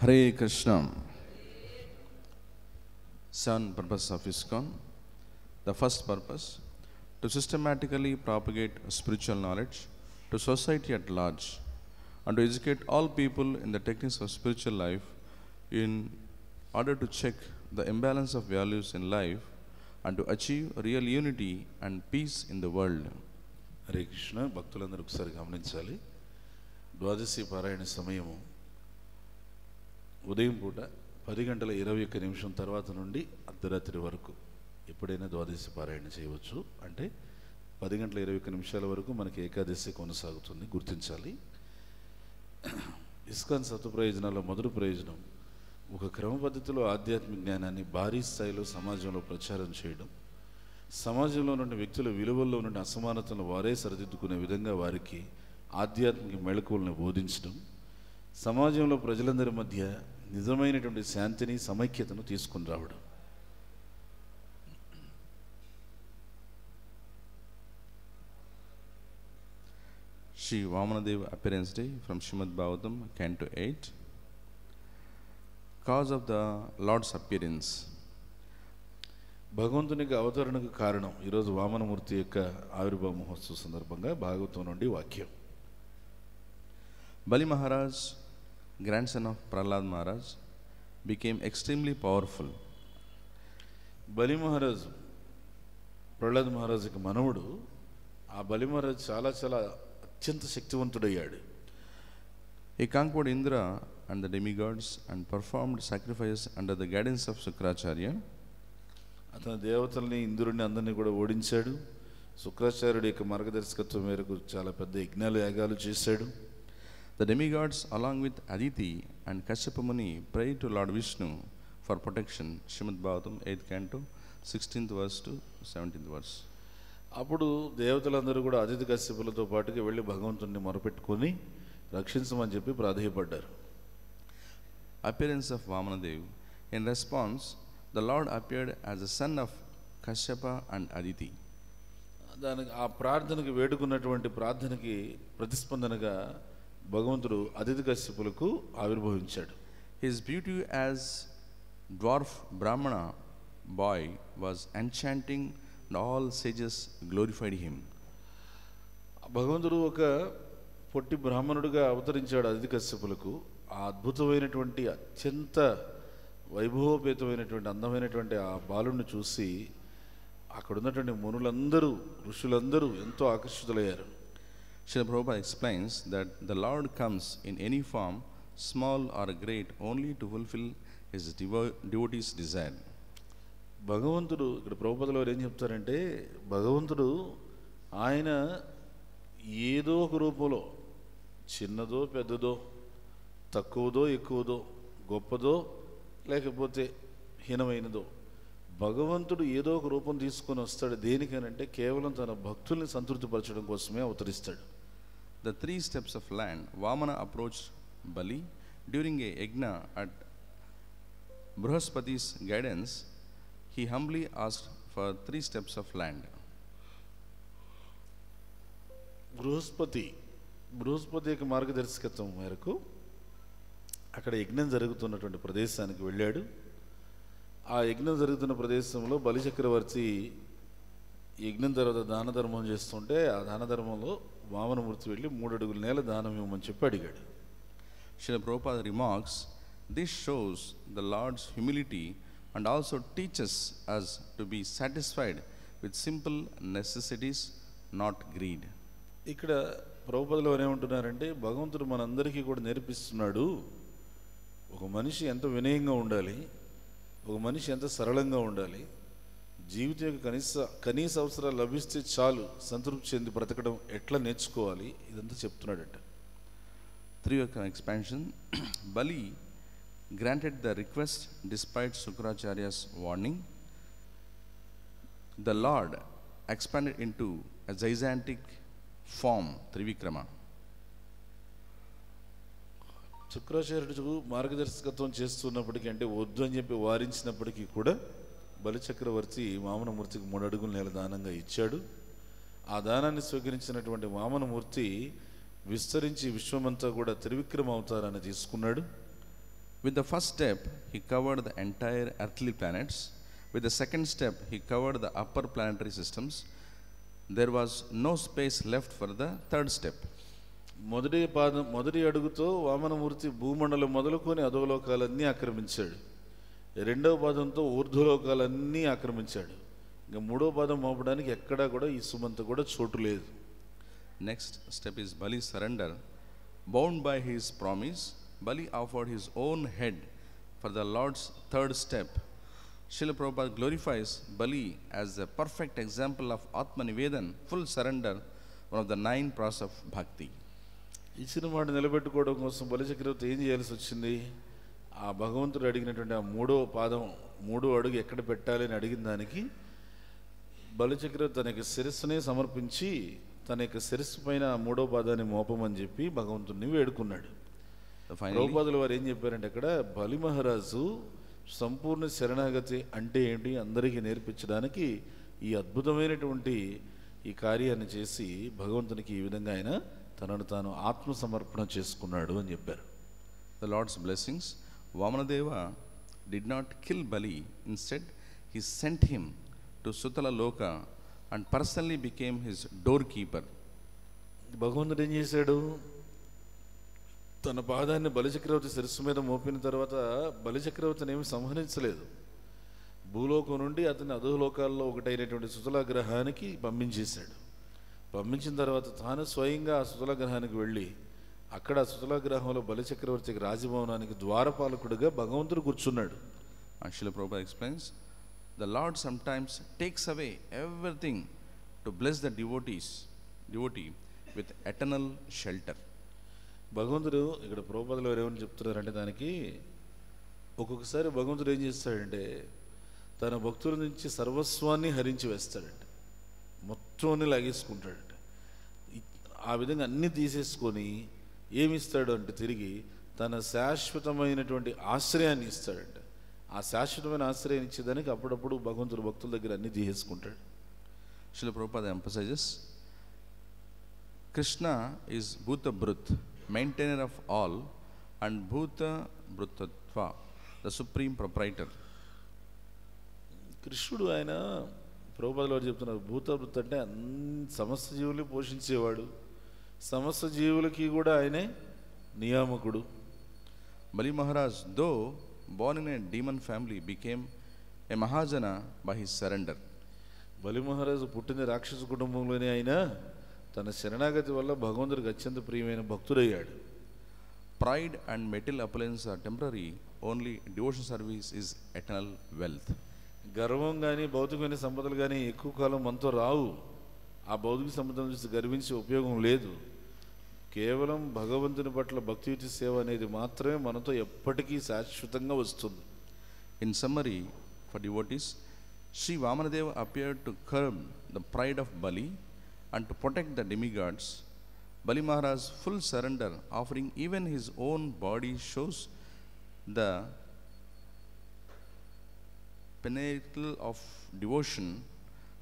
Hare Krishna. 7 purposes of ISKCON. The first purpose, to systematically propagate spiritual knowledge to society at large and to educate all people in the techniques of spiritual life in order to check the imbalance of values in life and to achieve real unity and peace in the world. Hare Krishna. భక్తులందరూ ఒకసారి గమనించాలి. ద్వాదశి పారాయణ సమయము ఉదయం పూట 10:21 తర్వాత నుండి అర్ధరాత్రి వరకు ఎప్పుడైనా ద్వాదశి పారాయణ చేయవచ్చు. అంటే 10:21 వరకు మనకి ఏకాదశి కొనసాగుతుంది, గుర్తించాలి. ఇస్కాన్ సత్వ ప్రయోజనాల్లో మొదటి ప్రయోజనం, ఒక క్రమ పద్ధతిలో ఆధ్యాత్మిక జ్ఞానాన్ని భారీ స్థాయిలో సమాజంలో ప్రచారం చేయడం, సమాజంలో నుండి వ్యక్తుల విలువల్లో నుండి అసమానతలను వారే సరిదిద్దుకునే విధంగా వారికి ఆధ్యాత్మిక మెళకువలను బోధించడం, సమాజంలో ప్రజలందరి మధ్య నిజమైనటువంటి శాంతిని సమైక్యతను తీసుకుని రావడం. Shri Vamanadeva Appearance Day from Srimad Bhagavatam, Canto 8. Cause of the Lord's appearance. భగవంతునికి అవతరణకు కారణం ఈరోజు వామనమూర్తి యొక్క ఆవిర్భావ మహోత్సవ సందర్భంగా భాగవతం నుండి వాక్యం. Bali Maharaj, grandson of Prahlad Maharaj, became extremely powerful. బలి మహారాజు ప్రహ్లాద్ మహారాజుకి మనవుడు. ఆ బలి మహారాజు చాలా చాలా అత్యంత శక్తివంతుడయ్యాడు. He conquered Indra and the demigods and performed sacrifice under the guidance of Sukracharya. అతను దేవతల్ని, ఇంద్రుడిని, అందరినీ కూడా ఓడించాడు. శుక్రాచార్యుడి యొక్క మార్గదర్శకత్వం మేరకు చాలా పెద్ద యజ్ఞాలు, యాగాలు చేశాడు. The demigods along with Aditi and Kashyapa Muni prayed to Lord Vishnu for protection. Srimad Bhagavatam 8th canto 16th verse to 17th verse. అప్పుడు దేవతలందరూ కూడా అతిథి కశ్యపులతో పాటుగా వెళ్ళి భగవంతుడిని మొరపెట్టుకొని రక్షించమని చెప్పి ప్రాధేయపడ్డారు. Appearance of Vamanadev. In response, the Lord appeared as the son of Kashyapa and Aditi. దానికి ఆ ప్రార్థనకి వేడుకున్నటువంటి ప్రార్థనకి ప్రతిస్పందనగా భగవంతుడు అతిథి కశ్యపులకు ఆవిర్భవించాడు. His beauty as dwarf Brahmana boy was enchanting and all sages glorified him. భగవంతుడు ఒక పొట్టి బ్రాహ్మణుడిగా అవతరించాడు అతిథి కశ్యపులకు. ఆ అద్భుతమైనటువంటి అత్యంత వైభవోపేతమైనటువంటి అందమైనటువంటి ఆ బాలుడిని చూసి అక్కడ ఉన్నటువంటి మునులందరూ, ఋషులందరూ ఎంతో ఆకర్షితులయ్యారు. Srila Prabhupada explains that the Lord comes in any form, small or great, only to fulfill his devotees' desire. భగవంతుడు ఇక్కడ ప్రభుపదలో ఏం చెప్తారంటే, భగవంతుడు ఆయన ఏదో ఒక రూపంలో, చిన్నదో పెద్దదో, తక్కువదో ఎక్కువదో, గొప్పదో లేకపోతే హీనమైనదో, భగవంతుడు ఏదో ఒక రూపం తీసుకొని వస్తాడు. దేనికనంటే కేవలం తన భక్తుల్ని సంతృప్తిపరచడం కోసమే అవతరిస్తాడు. The 3 steps of land. Vamana approached Bali during a yajna at Brihaspati's guidance. He humbly asked for 3 steps of land. Brihaspati యొక్క మార్గదర్శకత్వం మేరకు అక్కడ యజ్ఞం జరుగుతున్నటువంటి ప్రదేశానికి వెళ్ళాడు. ఆ యజ్ఞం జరుగుతున్న ప్రదేశంలో బలిచక్రవర్తి యజ్ఞం తర్వాత దాన ధర్మం చేస్తుంటే ఆ దాన ధర్మంలో వామనమూర్తి వెళ్ళి 3 అడుగుల నేల దానం ఇవ్వమని చెప్పి అడిగాడు. Srila Prabhupada remarks, this shows the Lord's humility and also teaches us to be satisfied with simple necessities, not greed. ఇక్కడ ప్రభుపదలో ఏమంటున్నారంటే, భగవంతుడు మనందరికీ కూడా నేర్పిస్తున్నాడు, ఒక మనిషి ఎంత వినయంగా ఉండాలి, ఒక మనిషి ఎంత సరళంగా ఉండాలి, జీవితం యొక్క కనీస అవసరాలు లభిస్తే చాలు సంతృప్తి చెంది బ్రతకడం ఎట్లా నేర్చుకోవాలి, ఇదంతా చెప్తున్నాడట. 3 expansion. Bali granted the request despite Sukracharya's warning. The Lord expanded into a gigantic form, Trivikrama. శుక్రాచార్యుడు మార్గదర్శకత్వం చేస్తున్నప్పటికీ, అంటే వద్దు అని చెప్పి వారించినప్పటికీ కూడా బలిచక్రవర్తి వామనమూర్తికి 3 అడుగుల నేల దానంగా ఇచ్చాడు. ఆ దానాన్ని స్వీకరించినటువంటి వామనమూర్తి విస్తరించి విశ్వమంతా కూడా త్రివిక్రమ అవతారాన్ని తీసుకున్నాడు. With the first step, he covered the entire earthly planets. With the second step, he covered the upper planetary systems. There was no space left for the third step. మొదటి అడుగుతో వామనమూర్తి భూమండలం మొదలుకొని అధోలోకాలన్నీ ఆక్రమించాడు. రెండవ పాదంతో ఊర్ధ్వలోకాలన్నీ ఆక్రమించాడు. ఇంకా మూడో పాదం మోపడానికి ఎక్కడా కూడా ఈ సుమంత కూడా చోటు లేదు. Next step is Bali's surrender. Bound by his promise, Bali offered his own head for the Lord's third step. Srila Prabhupada glorifies Bali as a perfect example of Atma Nivedan, full surrender, one of the 9 pras of bhakti. ఇచ్చిన మాట నిలబెట్టుకోవడం కోసం బలిచక్రవర్తి ఏం చేయాల్సి వచ్చింది? ఆ భగవంతుడు అడిగినటువంటి ఆ మూడో అడుగు ఎక్కడ పెట్టాలి అని అడిగిన దానికి బలిచక్రవర్తి తన యొక్క శిరస్సునే సమర్పించి తన యొక్క శిరస్సు పైన మూడో పాదాన్ని మోపమని చెప్పి భగవంతుడిని వేడుకున్నాడు. ప్రభుపాదులు వారు ఏం చెప్పారంటే అక్కడ బలి మహారాజు సంపూర్ణ శరణాగతి అంటే ఏంటి అందరికీ నేర్పించడానికి ఈ అద్భుతమైనటువంటి ఈ కార్యాన్ని చేసి భగవంతునికి ఈ విధంగా ఆయన తనను తాను ఆత్మసమర్పణ చేసుకున్నాడు అని చెప్పారు. The Lord's blessings. Vamanadeva did not kill Bali. Instead, he sent him to Sutala Loka and personally became his doorkeeper. భగవంతుడు ఏం చేశాడు? తన పాదాన్ని బలిచక్రవర్తి శిరస్సు మీద మోపిన తర్వాత బలిచక్రవర్తిని ఏమి సంహరించలేదు. భూలోకం నుండి అతని అధోలోకాల్లో ఒకటైనటువంటి సుతల గ్రహానికి పంపించేశాడు. పంపించిన తర్వాత తాను స్వయంగా ఆ సుతల గ్రహానికి వెళ్ళి అక్కడ సుతల గ్రహంలో బలిచక్రవర్తికి రాజభవనానికి ద్వారపాలకుడిగా భగవంతుడు కూర్చున్నాడు. Srila Prabhupada explains, the Lord sometimes takes away everything to bless the devotee with eternal shelter. భగవంతుడు ఇక్కడ ప్రభుపాదులు వారు ఏమని చెప్తున్నారంటే దానికి ఒక్కొక్కసారి భగవంతుడు ఏం చేస్తాడంటే తన భక్తుల నుంచి సర్వస్వాన్ని హరించి వేస్తాడంట, మొత్తాన్ని లాగేసుకుంటాడంట. ఆ విధంగా అన్నీ తీసేసుకొని ఏమిస్తాడు అంటే తిరిగి తన శాశ్వతమైనటువంటి ఆశ్రయాన్ని ఇస్తాడంట. ఆ శాశ్వతమైన ఆశ్రయాన్ని ఇచ్చేదానికి అప్పుడప్పుడు భగవంతుడు భక్తుల దగ్గర అన్నీ తీసేసుకుంటాడు. Srila Prabhupada emphasizes, Krishna is Bhuta Brut, maintainer of all, and Bhuta Brutatva, the supreme proprietor. కృష్ణుడు ఆయన ప్రభుపాదులు వారు చెప్తున్నారు, భూతభృత్ అంటే సమస్త జీవులు పోషించేవాడు, సమస్త జీవులకి కూడా ఆయనే నియామకుడు. Bali Maharaj, though born in a demon family, became a Mahajana by his surrender. బలి మహారాజు పుట్టిన రాక్షస కుటుంబంలోనే అయినా తన శరణాగతి వల్ల భగవంతుడికి అత్యంత ప్రియమైన భక్తుడయ్యాడు. Pride and material opulence are temporary, only devotion service is eternal wealth. గర్వం కానీ భౌతికమైన సంపదలు కానీ ఎక్కువ కాలం మనతో రావు. ఆ భౌతిక సంపదను చూసి గర్వించే ఉపయోగం లేదు. కేవలం భగవంతుని పట్ల భక్తియుత సేవ అనేది మాత్రమే మనతో ఎప్పటికీ శాశ్వతంగా వస్తుంది. In summary, for devotees, Sri Vamanadeva appeared to curb the pride of Bali and to protect the demigods. Bali Maharaj's full surrender, offering even his own body, shows the pinnacle of devotion.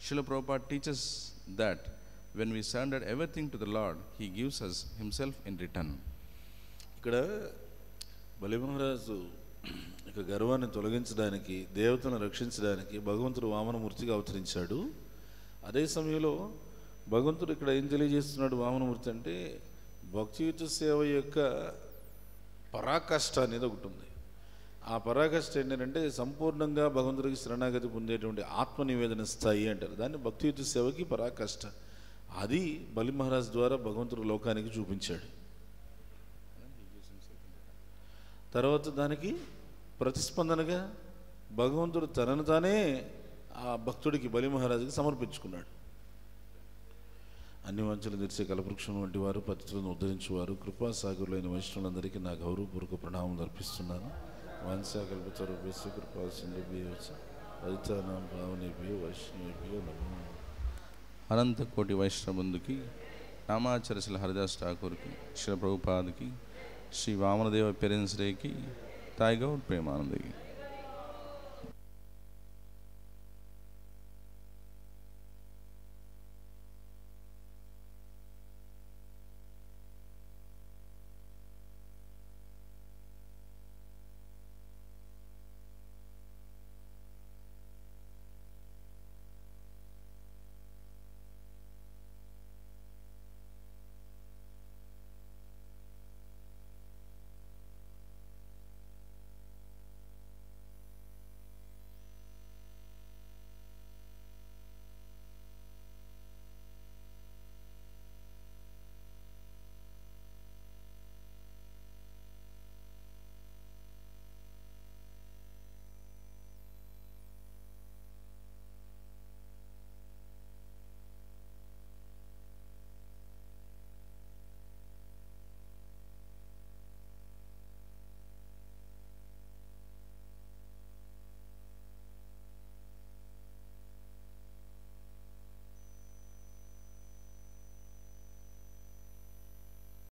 Srila Prabhupada teaches that when we surrender everything to the Lord, He gives us Himself in return. ఇక్కడ బలి మహారాజు ఇక గర్వాన్ని తొలగించడానికి, దేవతను రక్షించడానికి భగవంతుడు వామనమూర్తిగా అవతరించాడు. అదే సమయంలో భగవంతుడు ఇక్కడ ఏం తెలియజేస్తున్నాడు వామనమూర్తి అంటే భక్తియుత సేవ యొక్క పరాకాష్ఠ అనేది ఒకటి ఉంది. ఆ పరాకాష్ఠ ఏంటంటే సంపూర్ణంగా భగవంతుడికి శరణాగతి పొందేటువంటి ఆత్మ నివేదన స్థాయి అంటారు. దాన్ని భక్తియుత సేవకి పరాకాష్ఠ. అది బలి మహారాజ్ ద్వారా భగవంతుడు లోకానికి చూపించాడు. తర్వాత దానికి ప్రతిస్పందనగా భగవంతుడు తనను తానే ఆ భక్తుడికి బలి మహారాజుకి సమర్పించుకున్నాడు. అన్ని వంచలు తెరిచే కలవృక్షం వంటి వారు, పతితులను ఉద్ధరించేవారు, కృపాసాగరులైన వైష్ణవులందరికీ నా గౌరవపూర్వక ప్రణామం అర్పిస్తున్నాను. వాంఛా కల్పతరుభ్యస్య కృపా సింధుభ్యశ్చ పతితానాం పావనేభ్యో వైష్ణవేభ్యో నమో. అనంత కోటి వైష్ణవందుకి, నామాచార్య శ్రీ హరిదాస్ ఠాకూర్కి, శ్రీ ప్రభుపాద్కి, శ్రీ వామనదేవ పేరెంట్స్ రేకి, తాయి గౌడ్ ప్రేమానందకి.